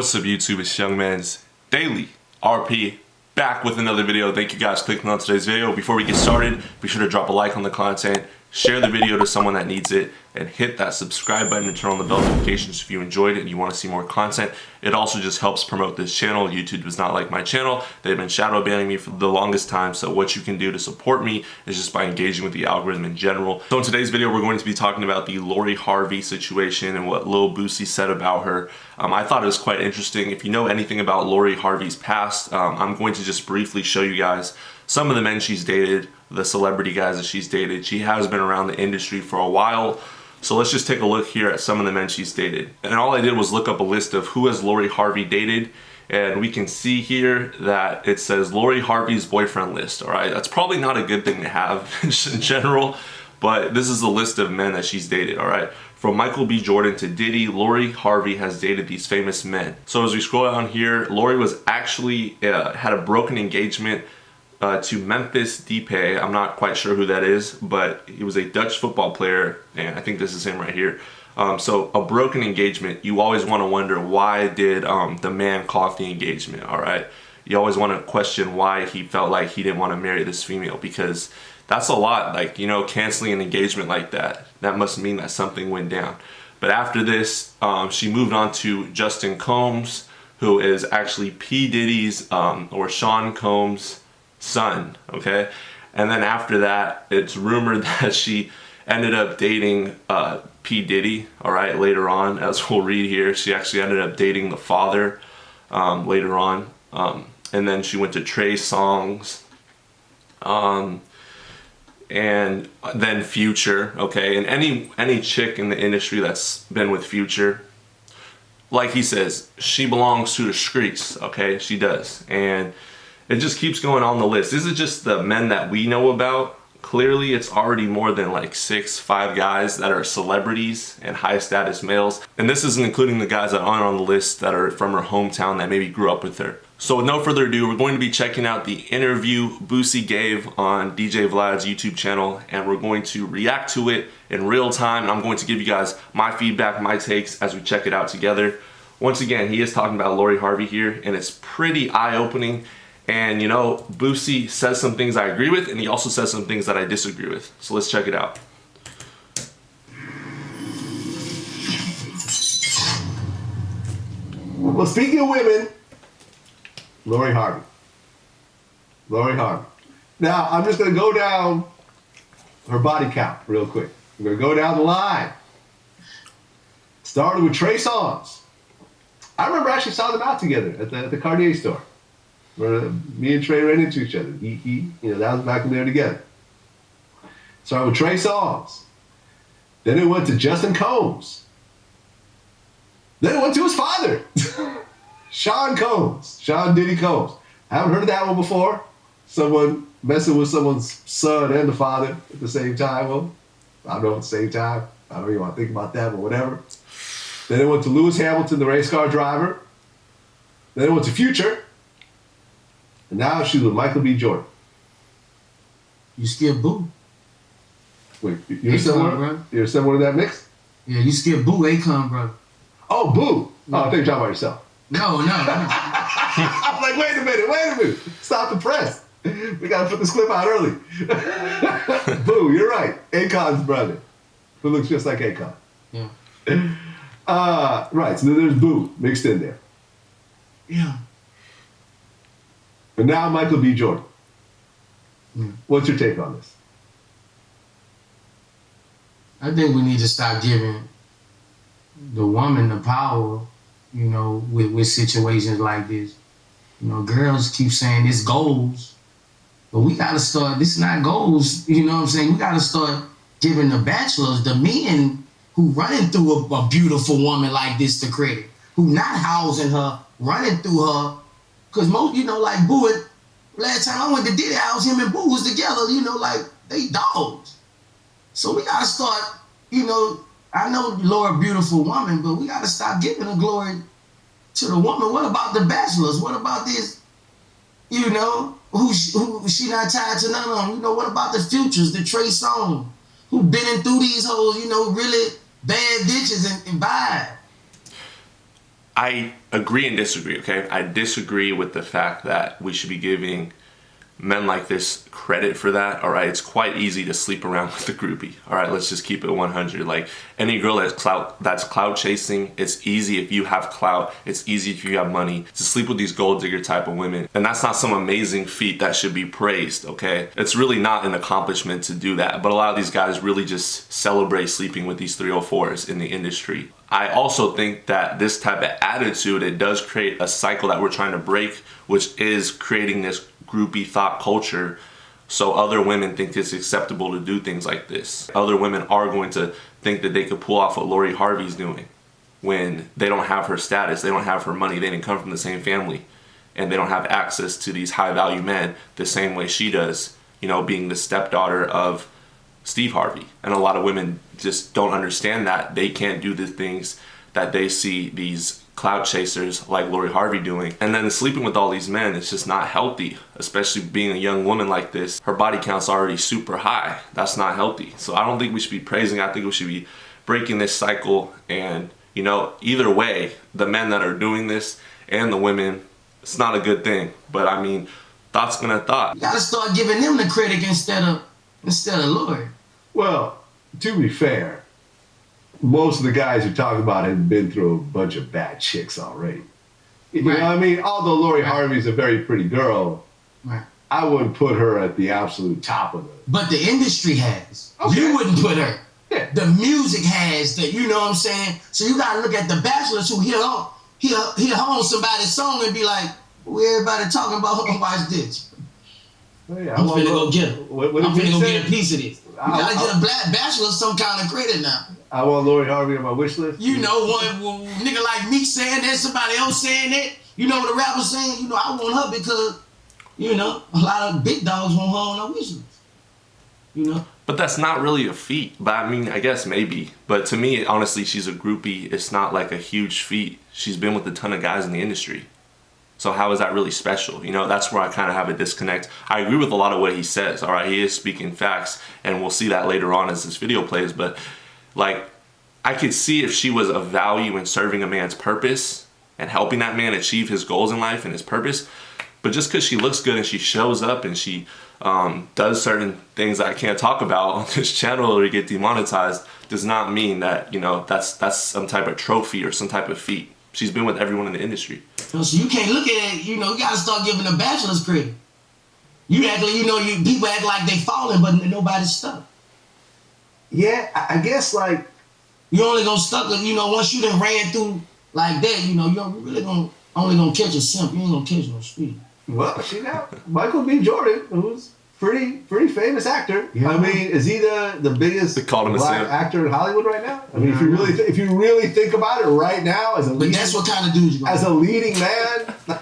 What's up YouTube, it's Young Man's Daily RP back with another video. Thank you guys for clicking on today's video. Before we get started, be sure to drop a like on the content, share the video to someone that needs it, and hit that subscribe button and turn on the bell notifications if you enjoyed it and you want to see more content. It also just helps promote this channel. YouTube does not like my channel. They've been shadow banning me for the longest time, so what you can do to support me is just by engaging with the algorithm in general. So in today's video, we're going to be talking about the Lori Harvey situation and what Lil Boosie said about her. I thought it was quite interesting. If you know anything about Lori Harvey's past, I'm going to just briefly show you guys some of the men she's dated, the celebrity guys that she's dated. She has been around the industry for a while. So let's just take a look here at some of the men she's dated. And all I did was look up a list of who has Lori Harvey dated. And we can see here that it says Lori Harvey's boyfriend list, all right? That's probably not a good thing to have in general, but this is a list of men that she's dated, all right? From Michael B. Jordan to Diddy, Lori Harvey has dated these famous men. So as we scroll down here, Lori was actually, had a broken engagement to Memphis Depay. I'm not quite sure who that is, but he was a Dutch football player, and I think this is him right here. So a broken engagement, you always want to wonder, why did the man call off the engagement, all right? You always want to question why he felt like he didn't want to marry this female, because that's a lot. Like, you know, canceling an engagement like that, that must mean that something went down. But after this, she moved on to Justin Combs, who is actually P. Diddy's or Sean Combs' son, okay? And then after that, it's rumored that she ended up dating P. Diddy, all right, later on, as we'll read here. She actually ended up dating the father later on. And then she went to Trey Songz, and then Future, okay? And any chick in the industry that's been with Future, like he says, she belongs to the streets, okay? She does. And it just keeps going on the list. This is just the men that we know about. Clearly, it's already more than like 5 guys that are celebrities and high status males. And this isn't including the guys that aren't on the list that are from her hometown that maybe grew up with her. So with no further ado, we're going to be checking out the interview Boosie gave on DJ Vlad's YouTube channel, and we're going to react to it in real time. And I'm going to give you guys my feedback, my takes as we check it out together. Once again, he is talking about Lori Harvey here, and it's pretty eye-opening. And you know, Boosie says some things I agree with, and he also says some things that I disagree with. So let's check it out. Well, speaking of women, Lori Harvey. Lori Harvey. Now, I'm just going to go down her body count real quick. I'm going to go down the line. Started with Trey Songz. I remember actually saw them out together at the Cartier store. Where me and Trey ran into each other. You know, that was back when they were together. Started with Trey Songz. Then it went to Justin Combs. Then it went to his father, Sean Combs, Sean Diddy Combs. I haven't heard of that one before. Someone messing with someone's son and the father at the same time. Well, I don't know at the same time. I don't even want to think about that, but whatever. Then it went to Lewis Hamilton, the race car driver. Then it went to Future. And now she's with Michael B. Jordan. You skipped Boo. Wait, you're someone in that mix? Yeah, you skipped Boo, Akon, brother. Oh, Boo. Oh, I think you're talking about yourself. No. I'm like, wait a minute. Stop the press. We got to put this clip out early. Boo, you're right. Akon's brother, who looks just like Akon. Yeah. Right, so then there's Boo mixed in there. Yeah. But now Michael B. Jordan. What's your take on this? I think we need to stop giving the woman the power, you know, with situations like this. You know, girls keep saying it's goals, but we got to start, this is not goals, you know what I'm saying? We got to start giving the bachelors, the men who running through a beautiful woman like this, the credit, who not housing her, running through her. Because most, you know, like Boo, last time I went to Diddy house, him and Boo was together, you know, like they dogs. So we got to start, you know, I know Lori, beautiful woman, but we got to stop giving the glory to the woman. What about the bachelors? What about this, you know, who she not tied to none of them? You know, what about the Futures, the Trey Songz, who been in through these hoes, you know, really bad bitches and vibe? I agree and disagree, okay? I disagree with the fact that we should be giving men like this credit for that, all right? It's quite easy to sleep around with a groupie, all right? Let's just keep it 100. Like, any girl that's clout chasing, it's easy if you have clout. It's easy if you have money to sleep with these gold digger type of women. And that's not some amazing feat that should be praised, okay? It's really not an accomplishment to do that. But a lot of these guys really just celebrate sleeping with these 304s in the industry. I also think that this type of attitude, it does create a cycle that we're trying to break, which is creating this groupie thought culture, so other women think it's acceptable to do things like this. Other women are going to think that they could pull off what Lori Harvey's doing when they don't have her status, they don't have her money, they didn't come from the same family, and they don't have access to these high value men the same way she does, you know, being the stepdaughter of Steve Harvey. And a lot of women just don't understand that they can't do the things that they see these clout chasers like Lori Harvey doing. And then sleeping with all these men, it's just not healthy, especially being a young woman like this. Her body count's already super high. That's not healthy. So I don't think we should be praising. I think we should be breaking this cycle. And, you know, either way, the men that are doing this and the women, it's not a good thing. But I mean, thought's gonna thought. You gotta start giving them the credit instead of Lori. Well, to be fair, most of the guys who talk about it have been through a bunch of bad chicks already. You know what I mean? Although Lori Harvey's a very pretty girl, I wouldn't put her at the absolute top of it. But the industry has. Okay. You wouldn't put her. Yeah. The music has that, you know what I'm saying? So you gotta look at the bachelors who hear home somebody's song and be like, well, everybody talking about her, watch this. Oh, yeah, I'm finna go get her. What I'm did finna you go say? get a piece of this. You gotta get a black bachelor some kind of credit now. I want Lori Harvey on my wish list. You know, one nigga like me saying that, somebody else saying that. You know what the rapper saying? You know, I want her because, you know, a lot of big dogs want her on their wish list. You know? But that's not really a feat. But I mean, I guess maybe. But to me, honestly, she's a groupie. It's not like a huge feat. She's been with a ton of guys in the industry. So how is that really special? You know, that's where I kind of have a disconnect. I agree with a lot of what he says, all right? He is speaking facts, and we'll see that later on as this video plays. But, like, I could see if she was of value in serving a man's purpose and helping that man achieve his goals in life and his purpose. But just because she looks good and she shows up and she does certain things that I can't talk about on this channel or get demonetized does not mean that, you know, that's some type of trophy or some type of feat. She's been with everyone in the industry. So you can't look at it, you know, you gotta start giving the bachelors credit. You act like, you know, people act like they falling, but nobody's stuck. Yeah, I guess, like, You only gonna stuck, you know, once you done ran through like that, you know, you're really only gonna catch a simp. You ain't gonna catch no speed. well, she now Michael B. Jordan, who's pretty famous actor. Yeah. I mean, is he the biggest They called him a black simp. actor in Hollywood right now? I mean, if you really think about it right now, But that's what kind of dude you gonna as a leading man.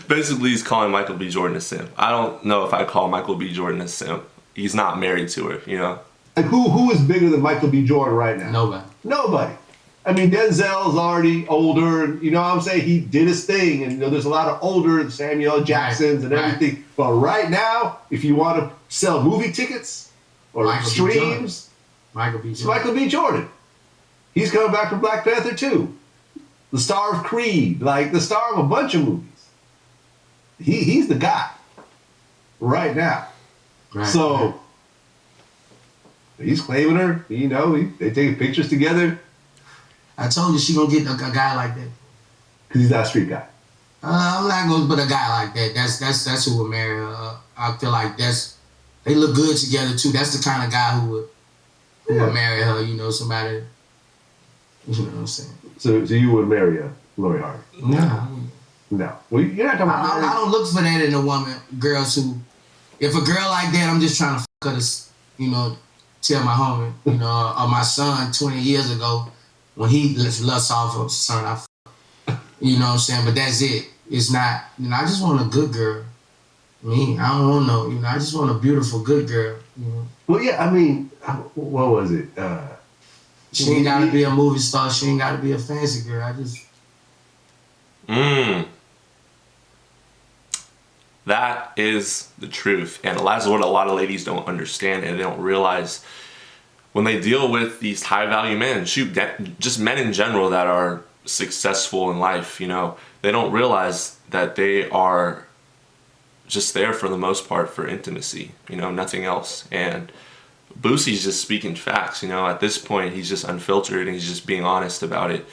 Basically, he's calling Michael B. Jordan a simp. I don't know if I call Michael B. Jordan a simp. He's not married to her, you know? Like, who is bigger than Michael B. Jordan right now? Nobody. I mean, Denzel's already older, and you know what I'm saying? He did his thing, and you know, there's a lot of older Samuel L. Jacksons and everything. But right now, if you want to sell movie tickets or streams, it's Michael B. Jordan. He's coming back from Black Panther 2. The star of Creed, like the star of a bunch of movies. He's the guy right now. So he's claiming her, you know, they taking pictures together. I told you she gonna get a guy like that. Because he's not a street guy. I'm not gonna put a guy like that. That's who would marry her. I feel like they look good together too. That's the kind of guy who would marry her. You know, somebody. You know what I'm saying? So you would marry a Lori Harvey? No. Well, you're not talking about. I don't look for that in a woman. Girls who, if a girl like that, I'm just trying to fuck her to, you know, tell my homie, you know, or my son 20 years ago when he lusts off of son, I fuck. You know what I'm saying? But that's it. It's not, you know, I just want a good girl. I don't want no, you know, I just want a beautiful, good girl, you know. Well, yeah, I mean, what was it? She ain't gotta be a movie star. She ain't gotta be a fancy girl. I just. That is the truth. And that's what a lot of ladies don't understand and they don't realize when they deal with these high value men, just men in general that are successful in life, you know, they don't realize that they are just there for the most part for intimacy, you know, nothing else. And Boosie's just speaking facts, you know, at this point he's just unfiltered and he's just being honest about it.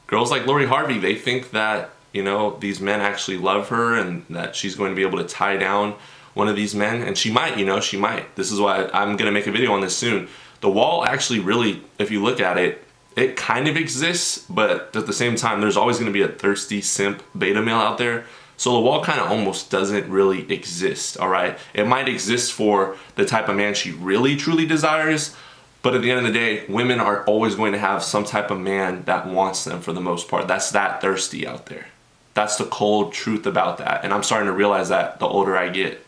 Girls like Lori Harvey, they think that, you know, these men actually love her and that she's going to be able to tie down one of these men, and she might, you know, she might. This is why I'm gonna make a video on this soon. The wall actually really, if you look at it, it kind of exists, but at the same time, there's always gonna be a thirsty simp beta male out there. So the wall kind of almost doesn't really exist, all right? It might exist for the type of man she really truly desires, but at the end of the day, women are always going to have some type of man that wants them for the most part. That's that thirsty out there. That's the cold truth about that. And I'm starting to realize that the older I get.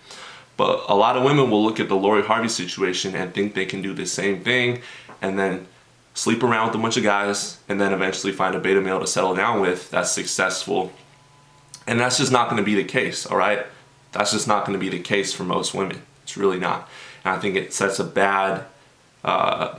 But a lot of women will look at the Lori Harvey situation and think they can do the same thing and then sleep around with a bunch of guys and then eventually find a beta male to settle down with that's successful. And that's just not going to be the case, all right? That's just not going to be the case for most women. It's really not. And I think it sets a bad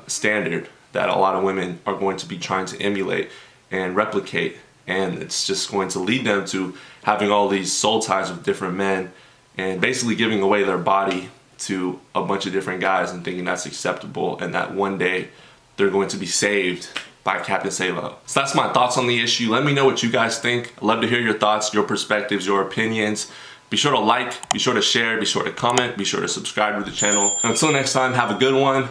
standard that a lot of women are going to be trying to emulate and replicate. And it's just going to lead them to having all these soul ties with different men and basically giving away their body to a bunch of different guys and thinking that's acceptable and that one day they're going to be saved by Captain Salo. So that's my thoughts on the issue. Let me know what you guys think. I'd love to hear your thoughts, your perspectives, your opinions. Be sure to like, be sure to share, be sure to comment, be sure to subscribe to the channel. Until next time, have a good one.